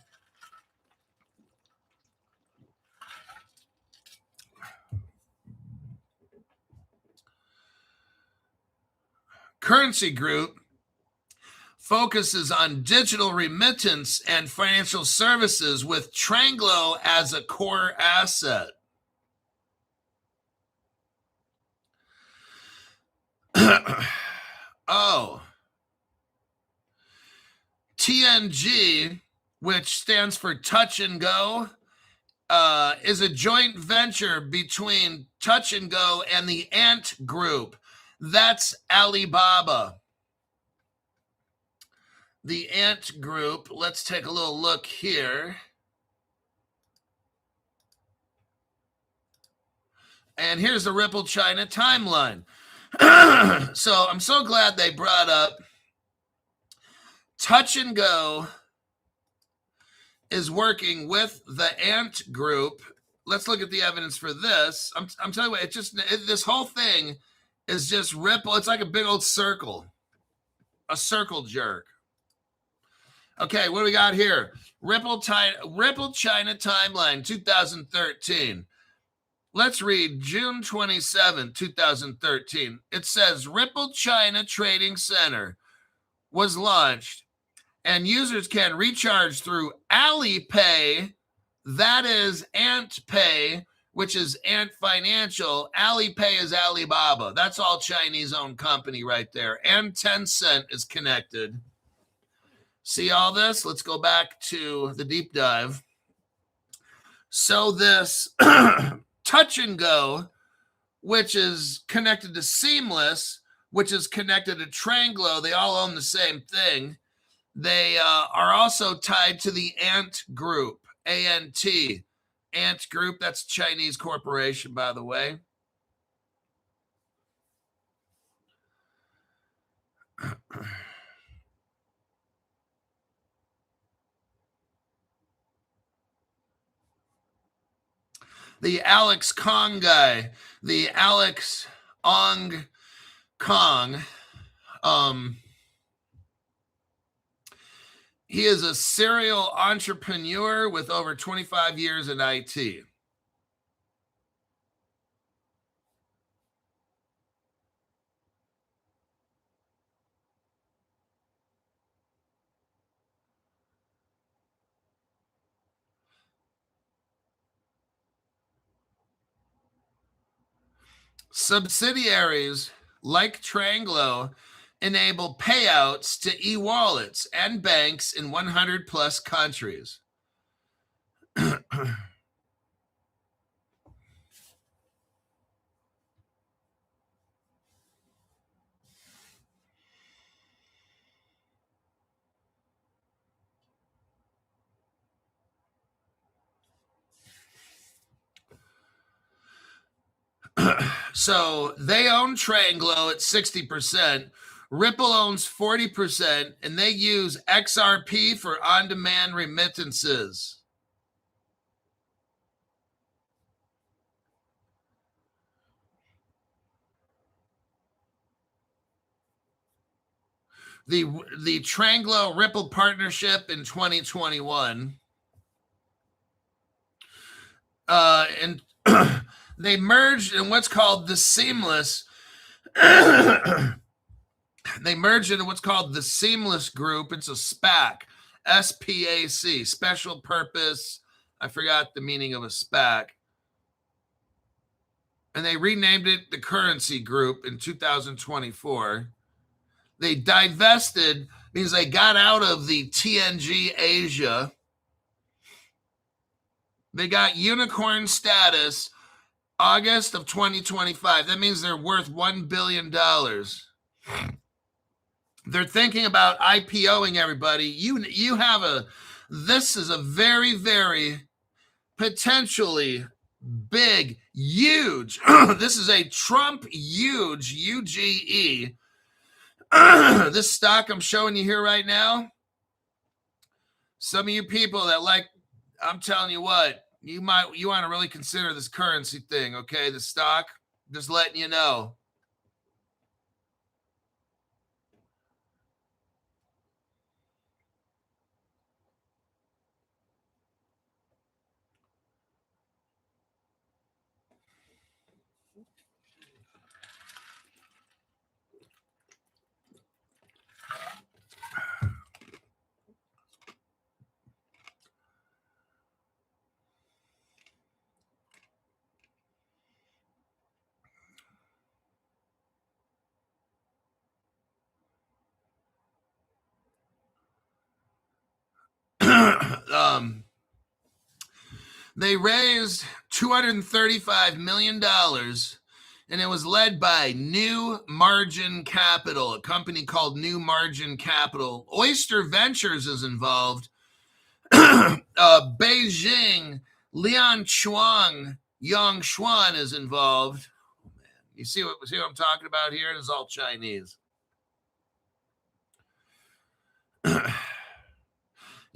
Currency Group focuses on digital remittance and financial services with Tranglo as a core asset. TNG, which stands for Touch and Go, is a joint venture between Touch and Go and the Ant Group. That's Alibaba. The Ant Group, let's take a little look here. And here's the Ripple China timeline. So I'm so glad they brought up Touch and Go is working with the Ant Group. Let's look at the evidence for this. I'm telling you what, this whole thing is just Ripple. It's like a big old circle, a circle jerk. Okay, what do we got here? Ripple China timeline 2013. Let's read June 27, 2013. It says Ripple China Trading Center was launched and users can recharge through Alipay, that is Ant Pay, which is Ant Financial. Alipay is Alibaba. That's all Chinese-owned company right there. And Tencent is connected. See all this? Let's go back to the deep dive. So this Touch and Go, which is connected to Seamless, which is connected to Tranglo, they all own the same thing. They are also tied to the Ant Group, A-N-T. Ant Group, that's a Chinese corporation, by the way. The Alex Kong guy, the Alex Ong Kong, he is a serial entrepreneur with over 25 years in IT. Subsidiaries like Tranglo enable payouts to e-wallets and banks in 100 plus countries. So they own Tranglo at 60%. Ripple owns 40%, and they use XRP for on-demand remittances. The Tranglo Ripple partnership in 2021. And they merged in what's called the Seamless. They merged into what's called the Seamless Group. It's a SPAC, S-P-A-C, special purpose. I forgot the meaning of a SPAC. And they renamed it the Currency Group in 2024. They divested, means they got out of the TNG Asia. They got unicorn status August of 2025. That means they're worth $1 billion. They're thinking about IPOing everybody. You have this is a very, very potentially big, huge, this is a Trump huge UGE This stock I'm showing you here right now, some of you people that like, I'm telling you what, you want to really consider this currency thing, okay? The stock, just letting you know. They raised $235 million, and it was led by New Margin Capital, a company called New Margin Capital. Oyster Ventures is involved. Beijing, Lian Chuang, Yang Xuan is involved. Oh, man. You see what I'm talking about here? It's all Chinese.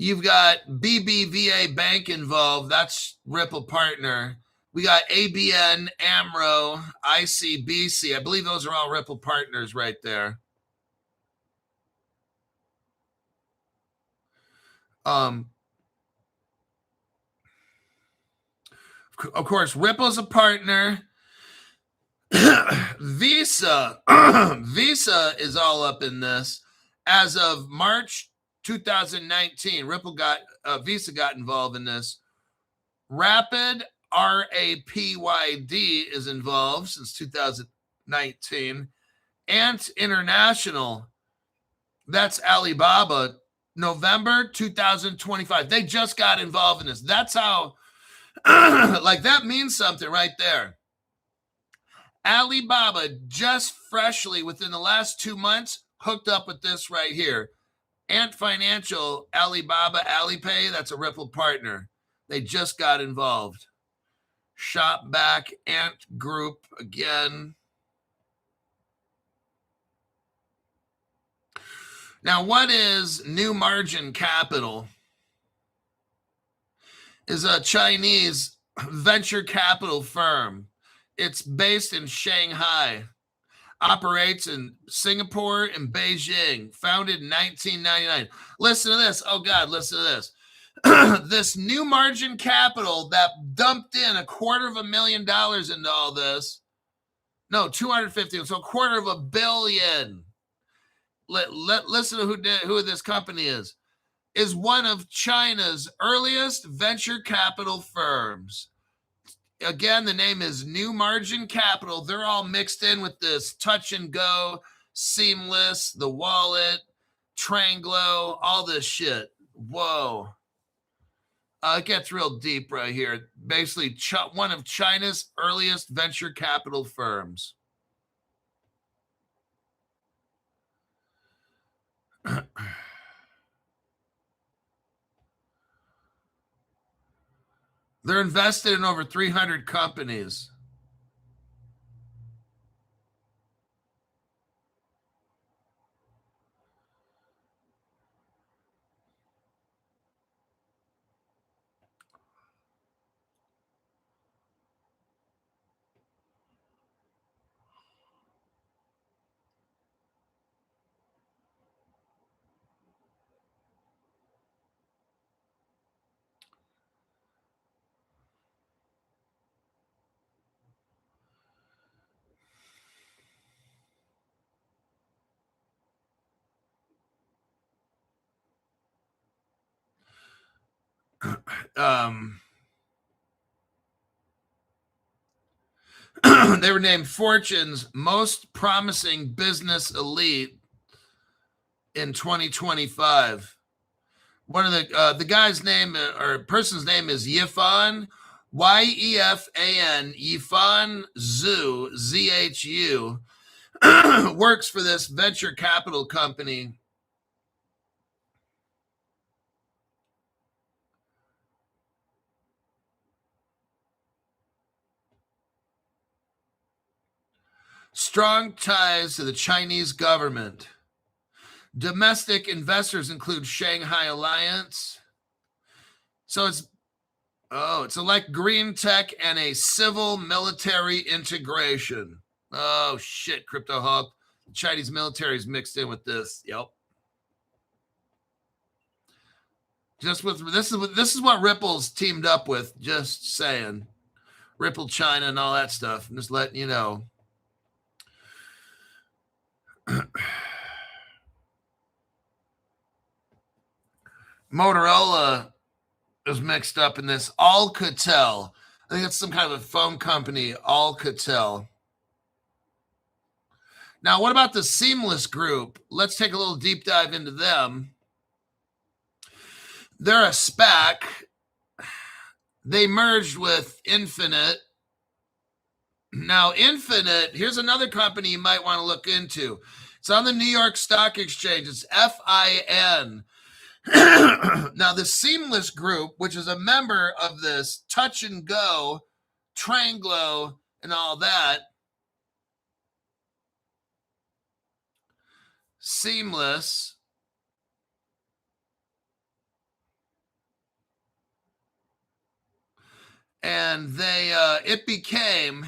You've got BBVA Bank involved. That's Ripple partner. We got ABN, AMRO, ICBC. I believe those are all Ripple partners right there. Of course, Ripple's a partner. Visa is all up in this. As of March 2019, Visa got involved in this. Rapid, RAPYD, is involved since 2019. Ant International, that's Alibaba, November 2025. They just got involved in this. That's how, like, that means something right there. Alibaba just freshly within the last 2 months hooked up with this right here. Ant Financial, Alibaba, Alipay, that's a Ripple partner. They just got involved. Shopback, Ant Group again. Now, what is New Margin Capital? Is a Chinese venture capital firm. It's based in Shanghai, operates in Singapore and Beijing, founded in 1999. Listen to this. Oh, God, listen to this. This New Margin Capital that dumped in $250,000 into all this. No, 250. So $250 million. Listen to who this company is one of China's earliest venture capital firms. Again, the name is New Margin Capital. They're all mixed in with this touch and go, Seamless, the wallet, Tranglo, all this shit. Whoa. It gets real deep right here. Basically, one of China's earliest venture capital firms. They're invested in over 300 companies. They were named Fortune's most promising business elite in 2025. One of the guy's name or person's name is Yifan, Yefan, Yifan Zhu, Zhu, works for this venture capital company. Strong ties to the Chinese government. Domestic investors include Shanghai Alliance. So it's like green tech and a civil military integration. Oh shit, Crypto Hawk. The Chinese military is mixed in with this. Yep. This is what Ripple's teamed up with. Just saying. Ripple China and all that stuff. I'm just letting you know. Motorola is mixed up in this. Alcatel. I think it's some kind of a phone company. Alcatel. Now, what about the Seamless Group? Let's take a little deep dive into them. They're a SPAC. They merged with Infinite. Now, Infinite, here's another company you might want to look into. It's on the New York Stock Exchange. It's FIN. Now, the Seamless Group, which is a member of this Touch and Go, Tranglo, and all that, Seamless, and it became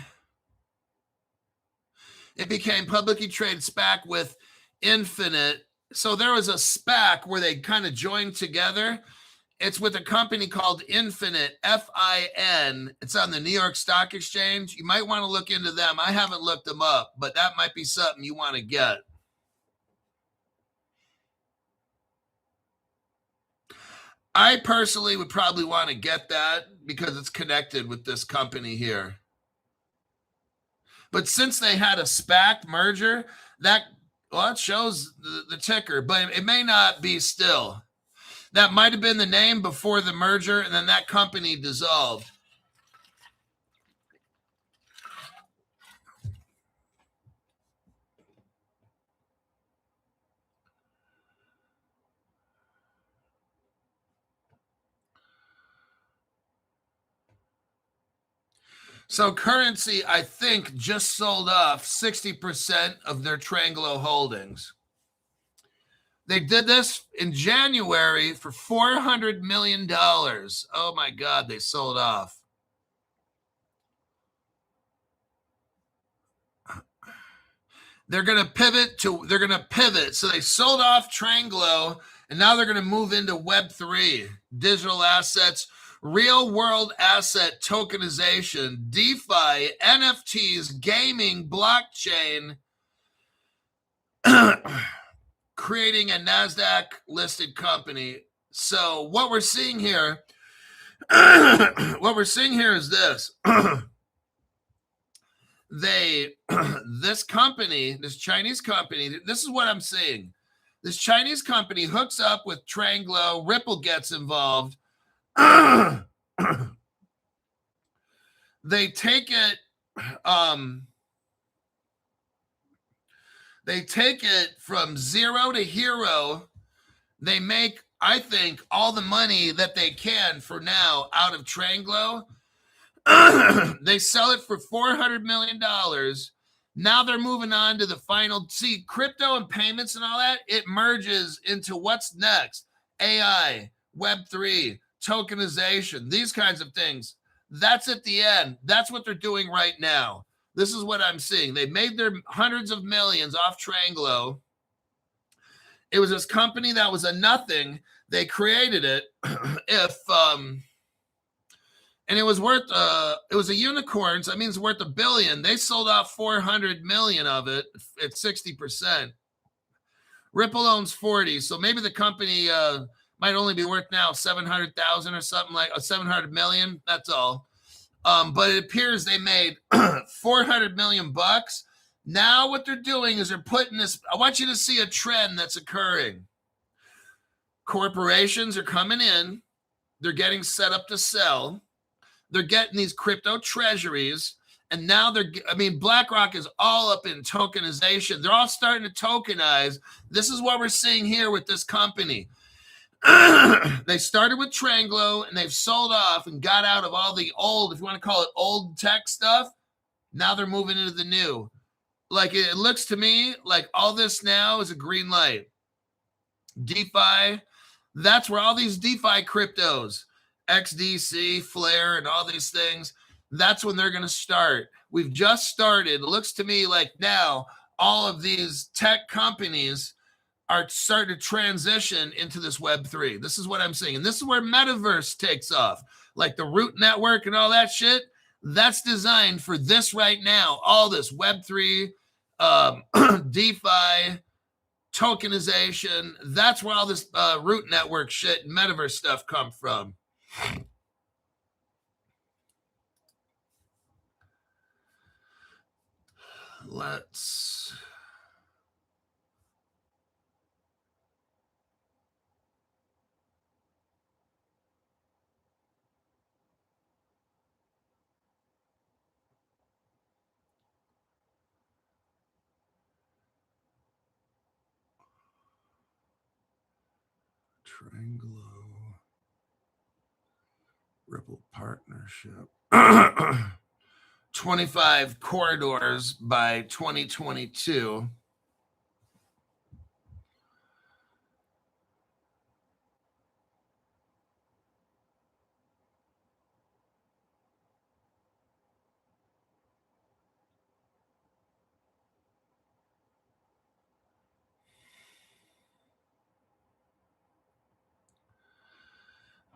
publicly traded SPAC with Infinite. So there was a SPAC where they kind of joined together. It's with a company called Infinite, FIN. It's on the New York Stock Exchange. You might want to look into them. I haven't looked them up, but that might be something you want to get. I personally would probably want to get that because it's connected with this company here. But since they had a SPAC merger, it shows the ticker, but it may not be still. That might have been the name before the merger, and then that company dissolved. So Currency, I think, just sold off 60% of their Tranglo holdings. They did this in January for $400 million. Oh my God, they sold off. They're going to pivot. So they sold off Tranglo, and now they're going to move into Web3, digital assets, real world asset tokenization, DeFi, NFTs, gaming, blockchain, creating a Nasdaq listed company. So what we're seeing here, is this. This Chinese company, this is what I'm seeing. This Chinese company hooks up with Tranglo, Ripple gets involved. They take it from zero to hero. They make, I think, all the money that they can for now out of Tranglo. They sell it for $400 million. Now they're moving on to the final. See, crypto and payments and all that, it merges into what's next. AI, Web3, tokenization, these kinds of things. That's at the end. That's what they're doing right now. This is what I'm seeing. They made their hundreds of millions off Tranglo. It was this company that was a nothing. They created it. And it was worth, it was a unicorn, so that means it's worth $1 billion. They sold off 400 million of it at 60%. Ripple owns 40, so maybe the company might only be worth now 700,000 or something, like 700 million. That's all. But it appears they made 400 million bucks. Now what they're doing is they're putting this. I want you to see a trend that's occurring. Corporations are coming in. They're getting set up to sell. They're getting these crypto treasuries. And now BlackRock is all up in tokenization. They're all starting to tokenize. This is what we're seeing here with this company. They started with Tranglo and they've sold off and got out of all the old, if you want to call it old tech stuff. Now they're moving into the new. Like, it looks to me like all this now is a green light. DeFi, that's where all these DeFi cryptos, XDC, Flare, and all these things, that's when they're going to start. We've just started. It looks to me like now all of these tech companies are starting to transition into this Web3. This is what I'm saying. And this is where metaverse takes off. Like the Root Network and all that shit, that's designed for this right now. All this Web3, DeFi, tokenization, that's where all this Root Network shit and metaverse stuff come from. Let's... Tranglo. Ripple partnership. 25 corridors by 2022.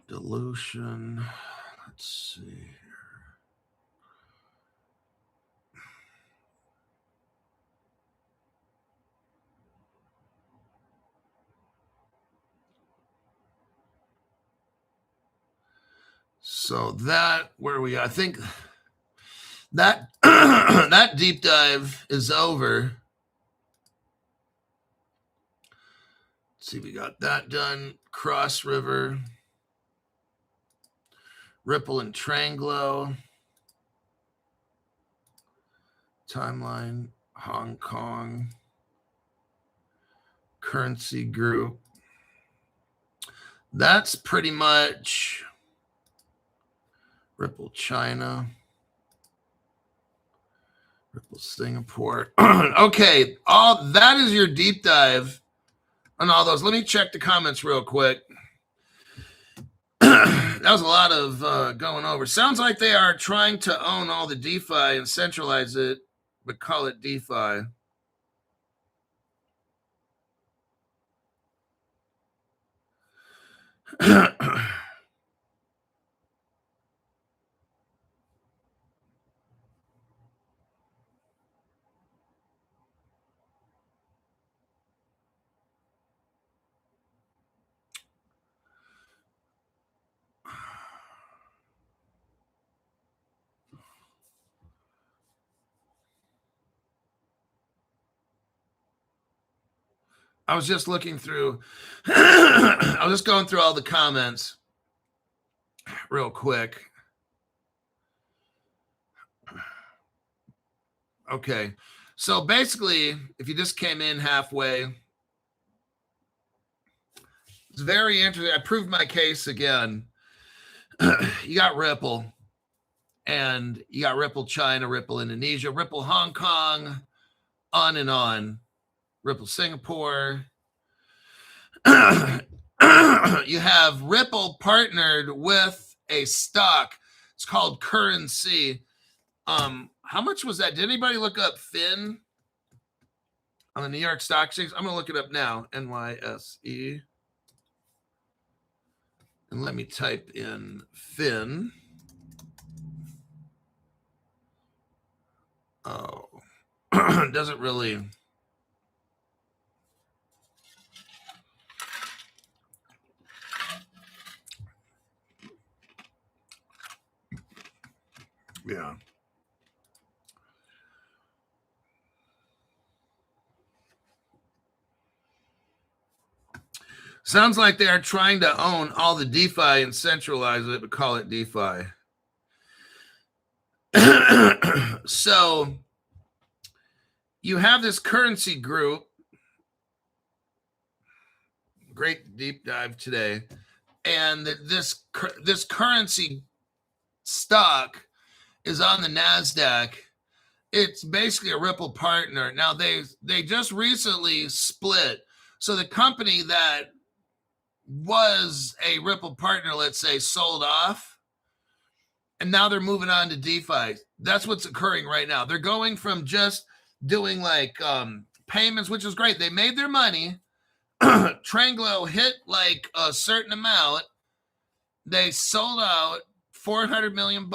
Dilution. Let's see here. So that, where we, I think that that deep dive is over. Let's see, we got that done. Cross River, Ripple and Tranglo, timeline, Hong Kong, currency group. That's pretty much Ripple China, Ripple Singapore. Okay, all that is your deep dive on all those. Let me check the comments real quick. That was a lot of going over. Sounds like they are trying to own all the DeFi and centralize it, but call it DeFi. I was just looking through, I was just going through all the comments real quick. Okay. So basically, if you just came in halfway, it's very interesting. I proved my case again. You got Ripple, and you got Ripple China, Ripple Indonesia, Ripple Hong Kong, on and on. Ripple Singapore. You have Ripple partnered with a stock. It's called Currency. How much was that? Did anybody look up FIN on the New York Stock Exchange? I'm going to look it up now. NYSE. And let me type in FIN. Oh, it doesn't really. Yeah. Sounds like they are trying to own all the DeFi and centralize it, but call it DeFi. So you have this currency group. Great deep dive today. And this currency stock is on the Nasdaq. It's basically a Ripple partner. Now they just recently split. So the company that was a Ripple partner, let's say, sold off, and now they're moving on to DeFi. That's what's occurring right now. They're going from just doing like payments, which is great. They made their money. Tranglo hit like a certain amount. They sold out $400 million.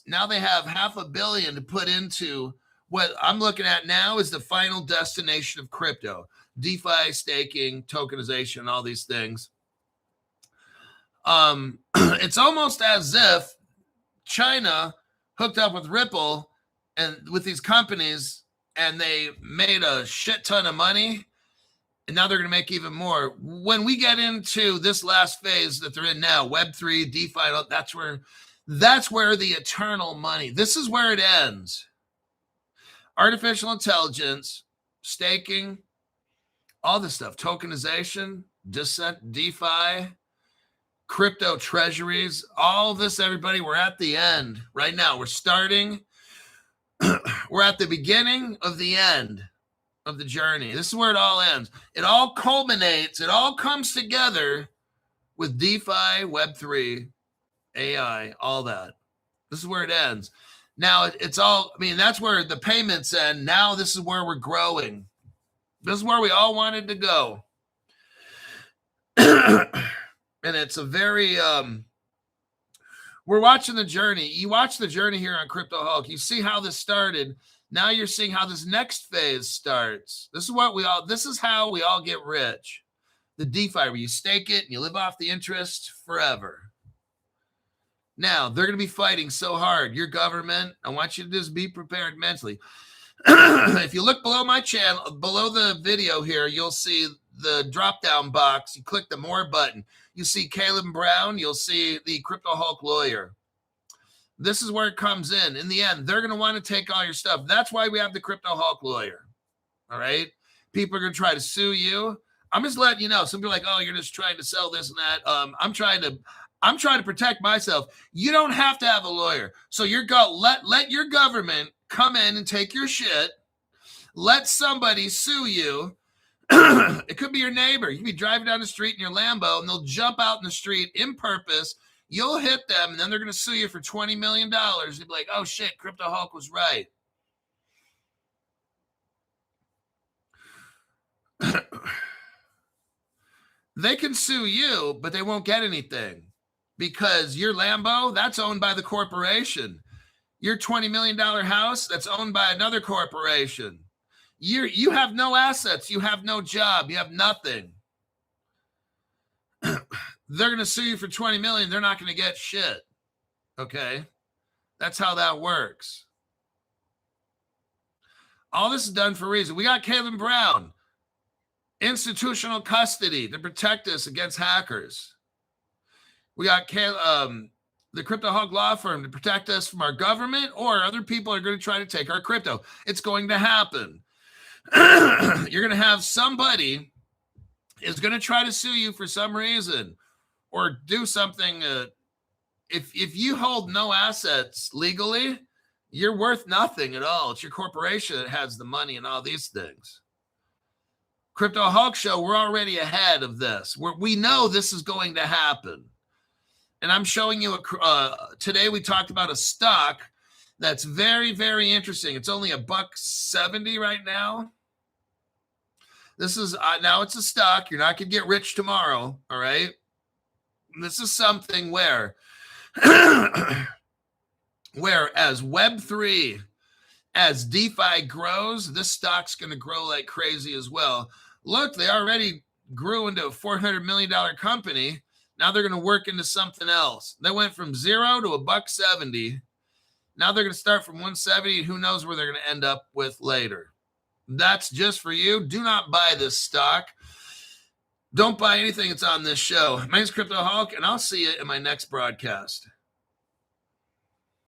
Now they have $500 million to put into what I'm looking at now is the final destination of crypto, DeFi, staking, tokenization, all these things. It's almost as if China hooked up with Ripple and with these companies, and they made a shit ton of money, and now they're going to make even more. When we get into this last phase that they're in now, Web3, DeFi, that's where the eternal money, this is where it ends. Artificial intelligence, staking, all this stuff, tokenization, DeFi, crypto treasuries, all this, everybody, we're at the end right now. We're starting, we're at the beginning of the end of the journey. This is where it all ends. It all culminates, it all comes together with DeFi, Web3, AI, all that. This is where it ends. Now it's all, I mean, that's where the payments end. Now this is where we're growing. This is where we all wanted to go. And it's a very, we're watching the journey. You watch the journey here on Crypto Hulk. You see how this started. Now you're seeing how this next phase starts. This is how we all get rich. The DeFi, where you stake it and you live off the interest forever. Now, they're going to be fighting so hard. Your government, I want you to just be prepared mentally. If you look below my channel, below the video here, you'll see the drop-down box. You click the More button. You see Caleb Brown. You'll see the Crypto Hulk lawyer. This is where it comes in. In the end, they're going to want to take all your stuff. That's why we have the Crypto Hulk lawyer. All right? People are going to try to sue you. I'm just letting you know. Some people are like, oh, you're just trying to sell this and that. I'm trying to protect myself. You don't have to have a lawyer. So let your government come in and take your shit. Let somebody sue you. It could be your neighbor. You could be driving down the street in your Lambo, and they'll jump out in the street in purpose. You'll hit them, and then they're going to sue you for $20 million. They'll be like, oh, shit, Crypto Hulk was right. They can sue you, but they won't get anything. Because your Lambo, that's owned by the corporation. Your $20 million house, that's owned by another corporation. You have no assets. You have no job. You have nothing. They're going to sue you for $20 million. They're not going to get shit. Okay? That's how that works. All this is done for a reason. We got Caleb Brown. Institutional custody to protect us against hackers. We got the Crypto Hulk law firm to protect us from our government, or other people are going to try to take our crypto. It's going to happen. You're going to have somebody is going to try to sue you for some reason or do something. If you hold no assets legally, you're worth nothing at all. It's your corporation that has the money and all these things. Crypto Hulk Show, we're already ahead of this. We know this is going to happen. And I'm showing you today we talked about a stock that's very, very interesting. It's only $1.70 right now. This is now it's a stock. You're not going to get rich tomorrow. All right. This is something where as Web3, as DeFi grows, this stock's going to grow like crazy as well. Look, they already grew into a $400 million company. Now they're going to work into something else. They went from $0 to $1.70. Now they're going to start from 170, and who knows where they're going to end up with later. That's just for you. Do not buy this stock. Don't buy anything that's on this show. My name's Crypto Hulk, and I'll see you in my next broadcast.